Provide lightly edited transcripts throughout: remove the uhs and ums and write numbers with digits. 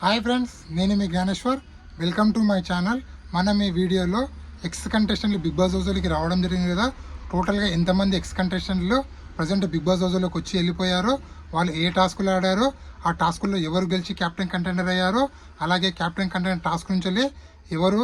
Hi friends, నేను మీ Gnaneshwar. Welcome to my channel. మనం ఈ వీడియోలో ఎక్స్ కంటెస్టెంట్లు బిగ్ బాస్ హౌస్లోకి రావడం జరిగింది కదా. టోటల్గా ఎంతమంది ఎక్స్ కంటెస్టెంట్లు ప్రజెంట్ బిగ్ బాస్ హౌస్లోకి వచ్చి వెళ్ళిపోయారు, వాళ్ళు ఏ టాస్కులు ఆడారో, ఆ టాస్కుల్లో ఎవరు గెలిచి క్యాప్టెన్ కంటెండర్ అయ్యారో, అలాగే క్యాప్టెన్ కంటెండర్ టాస్క్ నుంచి వెళ్ళి ఎవరు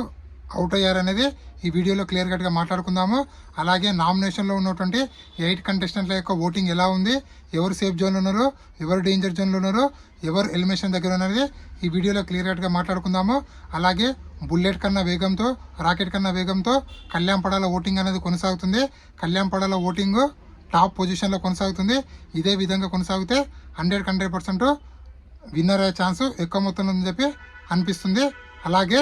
అవుట్ అయ్యారనేది ఈ వీడియోలో క్లియర్ కట్గా మాట్లాడుకుందాము. అలాగే నామినేషన్లో ఉన్నటువంటి 8 కంటెస్టెంట్ల యొక్క ఓటింగ్ ఎలా ఉంది, ఎవరు సేఫ్ జోన్లో ఉన్నారో, ఎవరు డేంజర్ జోన్లో ఉన్నారో, ఎవరు ఎలిమినేషన్ దగ్గర ఉన్నది ఈ వీడియోలో క్లియర్ కట్గా మాట్లాడుకుందాము. అలాగే బుల్లెట్ కన్నా వేగంతో, రాకెట్ కన్నా వేగంతో కళ్యాణ్ పడాల ఓటింగ్ అనేది కొనసాగుతుంది. కళ్యాణ్ పడాల ఓటింగ్ టాప్ పొజిషన్లో కొనసాగుతుంది. ఇదే విధంగా కొనసాగితే 100% విన్నర్ అయ్యే ఛాన్స్ ఎక్కువ మొత్తంలో ఉందని చెప్పి అనిపిస్తుంది. అలాగే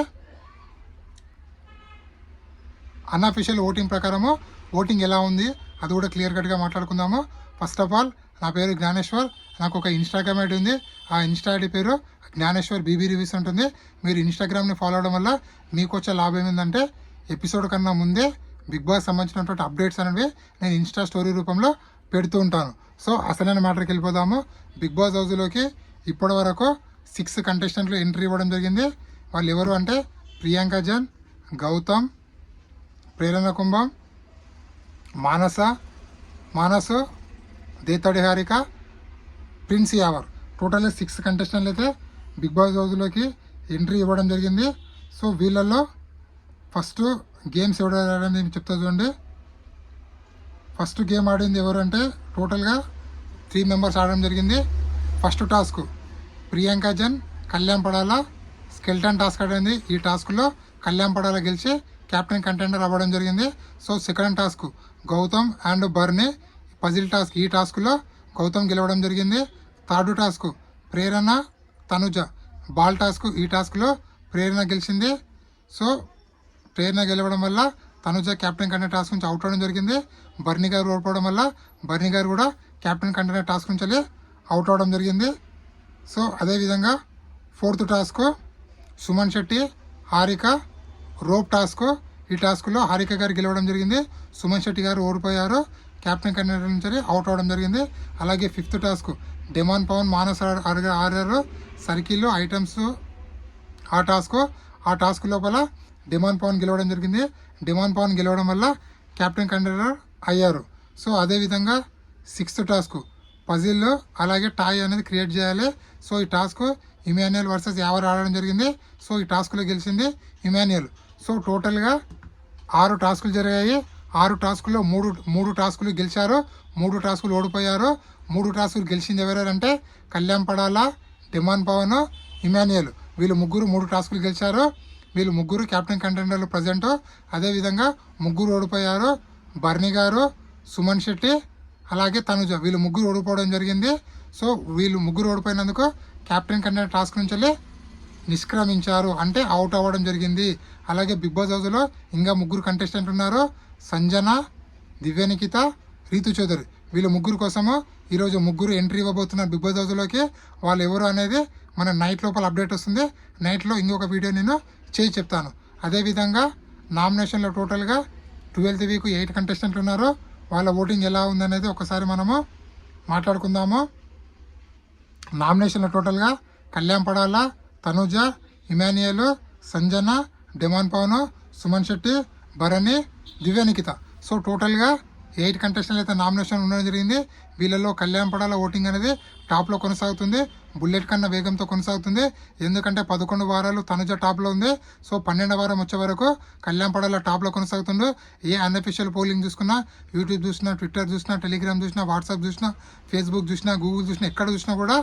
అన్అఫీషియల్ ఓటింగ్ ప్రకారము ఓటింగ్ ఎలా ఉంది అది కూడా క్లియర్ కట్గా మాట్లాడుకుందాము. ఫస్ట్ ఆఫ్ ఆల్, నా పేరు జ్ఞానేశ్వర్. నాకు ఒక ఇన్స్టాగ్రామ్ ఐడి ఉంది. ఆ ఇన్స్టా ఐడి పేరు జ్ఞానేశ్వర్ బీబీ రివ్యూస్ ఉంటుంది. మీరు ఇన్స్టాగ్రామ్ని ఫాలో అవడం వల్ల మీకు వచ్చే లాభం ఏంటంటే, ఎపిసోడ్ కన్నా ముందే బిగ్ బాస్ సంబంధించినటువంటి అప్డేట్స్ అనేవి నేను ఇన్స్టా స్టోరీ రూపంలో పెడుతూ ఉంటాను. సో అసలైన మ్యాటర్కి వెళ్ళిపోదాము. బిగ్ బాస్ హౌస్లోకి ఇప్పటి వరకు 6 కంటెస్టెంట్లు ఎంట్రీ ఇవ్వడం జరిగింది. వాళ్ళు ఎవరు అంటే ప్రియాంక జన్, గౌతమ్, ప్రేరణ కుంభం, మానసు, దేతడి హారిక, ప్రిన్స్ యావర్. టోటల్గా 6 కంటెస్టెంట్లు అయితే బిగ్ బాస్ హౌస్లోకి ఎంట్రీ ఇవ్వడం జరిగింది. సో వీళ్ళల్లో ఫస్ట్ గేమ్స్ ఎవరు ఆడని చెప్తా చూడండి. ఫస్ట్ గేమ్ ఆడింది ఎవరు అంటే టోటల్గా 3 మెంబర్స్ ఆడడం జరిగింది. First task Priyanka Jan Kalyan Padala skeleton task ఆడింది. ఈ టాస్క్లో కళ్యాణ్ పడాల గెలిచి క్యాప్టెన్ కంటెండర్ అవ్వడం జరిగింది. So second task Gautam and Barney puzzle task. ఈ టాస్క్లో గౌతమ్ గెలవడం జరిగింది. Third task Prerana Tanuja ball task. ఈ టాస్క్లో ప్రేరణ గెలిచింది. సో ప్రేరణ గెలవడం వల్ల తనుజ క్యాప్టెన్ కంటెండర్ టాస్క్ నుంచి అవుట్ అవడం జరిగింది. బర్నీ గారు ఓడిపోవడం వల్ల బర్నీ గారు కూడా క్యాప్టెన్ కంటెండర్ టాస్క్ నుంచి వెళ్ళి అవుట్ అవడం జరిగింది. సో అదేవిధంగా fourth task Suman Shetty, Harika rope task. ఈ టాస్క్లో హారిక గారు గెలవడం జరిగింది. సుమన్ శెట్టి గారు ఓడిపోయారు, క్యాప్టెన్ కంటెండర్ నుంచి అవుట్ అవడం జరిగింది. అలాగే fifth task Demon Pavan, Manas ఆడారు సర్కిల్ ఐటమ్స్. ఆ టాస్క్ లోపల డెమాన్ పవన్ గెలవడం జరిగింది. డెమాన్ పవన్ గెలవడం వల్ల క్యాప్టెన్ కంటెండర్ అయ్యారు. సో అదేవిధంగా సిక్స్త్ టాస్క్ పజిల్లో అలాగే టాయ్ అనేది క్రియేట్ చేయాలి. సో ఈ టాస్క్ ఇమాన్యుయల్ వర్సెస్ యావర్ ఆడడం జరిగింది. సో ఈ టాస్క్లో గెలిచింది ఇమాన్యుయల్. సో టోటల్గా 6 టాస్కులు జరిగాయి. 6 టాస్కుల్లో మూడు టాస్కులు గెలిచారు, 3 టాస్కులు ఓడిపోయారు. 3 టాస్కులు గెలిచింది ఎవరంటే కళ్యాణ్ పడాల, డెమాన్ పవన్, ఇమాన్యుయల్. వీళ్ళు ముగ్గురు 3 టాస్కులు గెలిచారు. వీళ్ళు ముగ్గురు క్యాప్టెన్ కంటెండర్లు ప్రజెంట్. అదేవిధంగా ముగ్గురు ఓడిపోయారు. బర్నీ గారు, సుమన్ శెట్టి, అలాగే తనుజ. వీళ్ళు ముగ్గురు ఓడిపోవడం జరిగింది. సో వీళ్ళు ముగ్గురు ఓడిపోయినందుకు క్యాప్టెన్ కంటెండర్ టాస్క్ నుంచి వెళ్ళి నిష్క్రమించారు, అంటే అవుట్ అవ్వడం జరిగింది. అలాగే బిగ్ బాస్ హౌస్లో ఇంకా 3 కంటెస్టెంట్ ఉన్నారు. సంజన, దివ్యనికిత, రీతు చౌదరి. వీళ్ళు ముగ్గురు కోసము ఈరోజు ముగ్గురు ఎంట్రీ ఇవ్వబోతున్నారు బిగ్ బాస్ హౌస్లోకి. వాళ్ళు ఎవరు అనేది మన నైట్ లోపల అప్డేట్ వస్తుంది. నైట్లో ఇంకొక వీడియో నేను చేసి చెప్తాను. అదేవిధంగా నామినేషన్లో టోటల్గా 12th వీక్ 8 కంటెస్టెంట్లు ఉన్నారు. వాళ్ళ ఓటింగ్ ఎలా ఉందనేది ఒకసారి మనము మాట్లాడుకుందాము. నామినేషన్లో టోటల్గా కళ్యాణ్ పడాల, తనుజ, ఇమాన్యుయల్, సంజన, డెమాన్ పవన్, సుమన్ శెట్టి, భరణి, దివ్యనికిత. సో టోటల్గా 8 కంటెస్టెంట్లు అయితే నామినేషన్ ఉండడం జరిగింది. వీళ్ళలో కళ్యాణ్ పడాల ఓటింగ్ అనేది టాప్లో కొనసాగుతుంది. బుల్లెట్ కన్నా వేగంతో కొనసాగుతుంది. ఎందుకంటే 11 వారాలు తనుజ టాప్లో ఉంది. సో 12వ వారం వచ్చే వరకు కళ్యాణ్ పడాల టాప్లో కొనసాగుతుంది. ఏ అన్అఫీషియల్ పోలింగ్ చూసుకున్నా, యూట్యూబ్ చూసినా, ట్విట్టర్ చూసినా, టెలిగ్రామ్ చూసినా, వాట్సాప్ చూసినా, ఫేస్బుక్ చూసినా, గూగుల్ చూసినా, ఎక్కడ చూసినా కూడా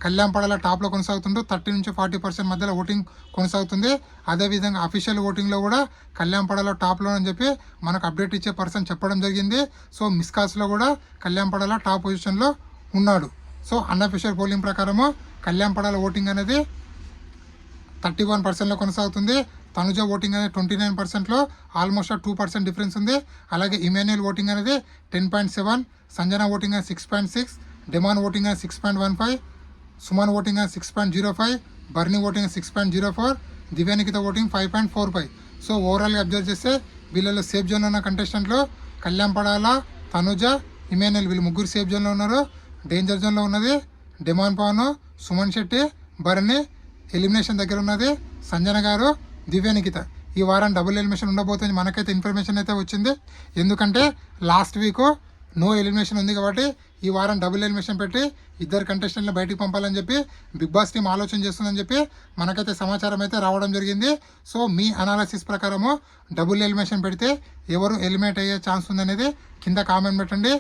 కళ్యాణ్ పడాల టాప్లో కొనసాగుతుంటూ 30 నుంచి 40% మధ్యలో ఓటింగ్ కొనసాగుతుంది. అదేవిధంగా అఫీషియల్ ఓటింగ్లో కూడా కళ్యాణ్ పడాల టాప్లో అని చెప్పి మనకు అప్డేట్ ఇచ్చే పర్సన్ చెప్పడం జరిగింది. సో మిస్కాస్లో కూడా కళ్యాణ్ పడాల టాప్ పొజిషన్లో ఉన్నాడు. సో అన్అఫీషియల్ పోలింగ్ ప్రకారము కళ్యాణ్ పడాల ఓటింగ్ అనేది 31%లో కొనసాగుతుంది. తనుజ ఓటింగ్ అనేది 29%లో ఆల్మోస్ట్ 2% డిఫరెన్స్ ఉంది. అలాగే ఇమాన్యుయల్ ఓటింగ్ అనేది 10.7, సంజన ఓటింగ్ అనేది 6.6, డెమాన్ ఓటింగ్ అనేది 6.15, సుమన్ ఓటింగ్ 6.05, బర్నీ ఓటింగ్ 6.04, దివ్యానికిత ఓటింగ్ 5.45. సో ఓవరాల్గా అబ్జర్వ్ చేస్తే వీళ్ళలో సేఫ్ జోన్లో ఉన్న కంటెస్టెంట్లు కళ్యాణ్ పడాల, తనుజ, ఇమాన్యుయల్. వీళ్ళు ముగ్గురు సేఫ్ జోన్లో ఉన్నారు. డేంజర్ జోన్లో ఉన్నది డెమాన్ పవన్, సుమన్ శెట్టి, భరణి, ఎలిమినేషన్ దగ్గర ఉన్నది సంజన గారు, దివ్య నిఖిత. ఈ వారం డబుల్ ఎలిమినేషన్ ఉండబోతుంది, మనకైతే ఇన్ఫర్మేషన్ అయితే వచ్చింది. ఎందుకంటే లాస్ట్ వీక్ నో ఎలిమినేషన్ ఉంది కాబట్టి ఈ వారం డబుల్ ఎలిమినేషన్ పెట్టి ఇద్దరు కంటెస్టెంట్ని బయటికి పంపాలని చెప్పి బిగ్ బాస్ టీం ఆలోచన చేస్తుందని చెప్పి మనకైతే సమాచారం అయితే రావడం జరిగింది. సో మీ అనాలిసిస్ ప్రకారము డబుల్ ఎలిమినేషన్ పెడితే ఎవరు ఎలిమినేట్ అయ్యే ఛాన్స్ ఉందనేది కింద కామెంట్ పెట్టండి.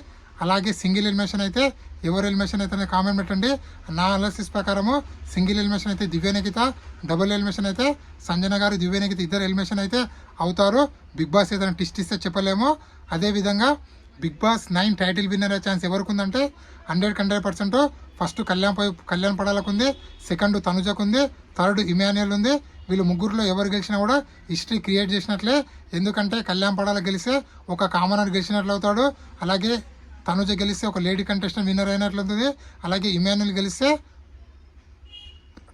అలాగే సింగిల్ ఎలిమినేషన్ అయితే ఎవరు ఎలిమినేషన్ అయితే కామెంట్ పెట్టండి. నా అనాలిసిస్ ప్రకారము సింగిల్ ఎలిమినేషన్ అయితే దివ్య నిఖిత, డబుల్ ఎలిమినేషన్ అయితే సంజన గారు, దివ్య నిఖిత ఇద్దరు ఎలిమినేషన్ అయితే అవుతారు. బిగ్ బాస్ ఏదైనా టిస్ట్ ఇస్తే చెప్పలేము. అదేవిధంగా బిగ్ బాస్ 9 టైటిల్ విన్నర్ అయ్యే ఛాన్స్ ఎవరికి ఉందంటే 100% ఫస్ట్ కళ్యాణ్ పడాలకు ఉంది, సెకండ్ తనుజకు ఉంది, థర్డ్ ఇమాన్యుయల్ ఉంది. వీళ్ళు ముగ్గురులో ఎవరు గెలిచినా కూడా హిస్టరీ క్రియేట్ చేసినట్లే. ఎందుకంటే కళ్యాణ్ పడాల గెలిస్తే ఒక కామనర్ గెలిచినట్లు అవుతాడు, అలాగే తనుజ గెలిస్తే ఒక లేడీ కంటెస్టెంట్ విన్నర్ అయినట్లుంటుంది, అలాగే ఇమాన్యుయల్ గెలిస్తే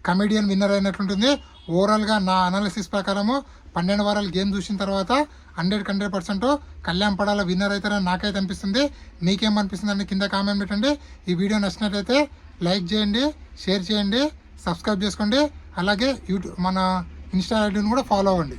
కమెడియన్ విన్నర్ అయినట్లుంటుంది. ఓవరాల్గా నా అనాలిసిస్ ప్రకారము 12 వారాలు గేమ్ చూసిన తర్వాత 100% కళ్యాణ్ పడాల విన్నర్ అవుతారని నాకైతే అనిపిస్తుంది. మీకేమనిపిస్తుంది అని కింద కామెంట్ పెట్టండి. ఈ వీడియో నచ్చినట్లయితే లైక్ చేయండి, షేర్ చేయండి, సబ్స్క్రైబ్ చేసుకోండి. అలాగే యూట్యూబ్ మన ఇన్స్టా ఐడిని కూడా ఫాలో అవ్వండి.